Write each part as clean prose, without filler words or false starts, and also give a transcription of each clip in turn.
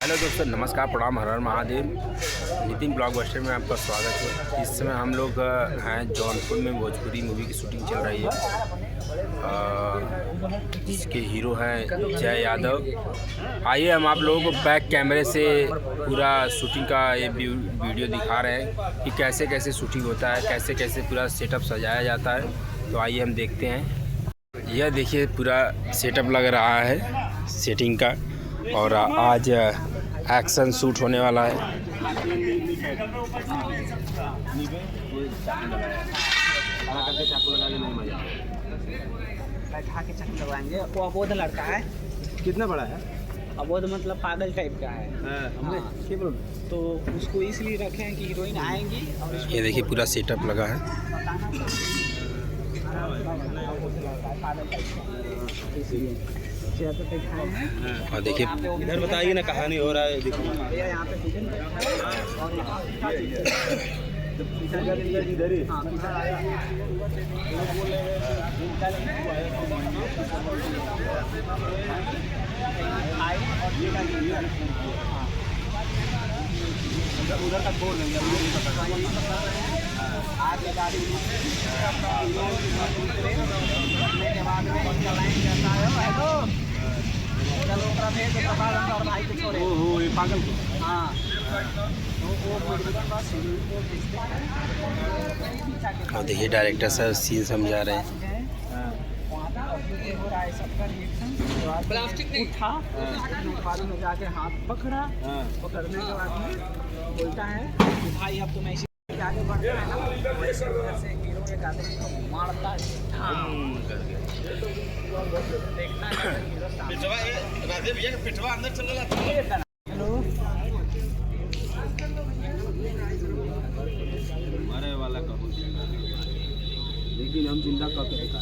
Hello दोस्तों, नमस्कार, प्रणाम, हर हर महादेव। नितिन ब्लॉकबस्टर में आपका स्वागत है। इस समय हम लोग हैं जौनपुर में। भोजपुरी मूवी की शूटिंग चल रही है। जिसके हीरो हैं जय यादव। आइए हम आप लोगों को बैक कैमरे से पूरा शूटिंग का ये वीडियो दिखा रहे हैं कि कैसे कैसे शूटिंग होता है, कैसे कैसे पूरा सेटअप सजाया जाता है। तो आइए हम देखते हैं। यह देखिए पूरा सेटअप लग रहा है सेटिंग का, और आज एक्शन शूट होने वाला है। बैठा के चक्कर लगाएंगे। वो अबोध लड़का है। कितना बड़ा है? अबोध मतलब पागल टाइप का है। हमने क्या बोल तो उसको इसलिए रखे हैं कि हीरोइन आएंगी और इसको ये देखिए पूरा सेटअप लगा है। बताना पागल टाइप का, इसलिए चेहरे पे दिखाए हैं। और देखिए इधर बताइए ना, कहानी हो रहा है। देखो ये यहाँ पे सीजन और इधर ही हाँ इधर आया। उधर तक बोल देंगे। आगे गाड़ी के बाद में इनका लाइन जाता है। हेलो चलो ओकरा भेज दो प्रभात और भाई को छोड़े। ओहो, ये पागल को। हाँ और देखिए डायरेक्टर साहब सीन समझा रहे हैं। प्लास्टिक उठा, बाद में जाके हाथ पकड़ा। पकड़ने के बाद में बोलता है कि भाई अब तुम ऐसे आगे बढ़ता है ना, वैसे उधर से हीरो एक आदमी को मारता है। देखना है हीरो सामने। राधे भैया का पिटवा अंदर चल रहा। हेलो मरे वाला का, लेकिन हम जिंदा करके दिखा।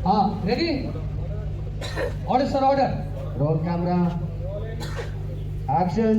हाँ ready, order sir order, roll camera, action.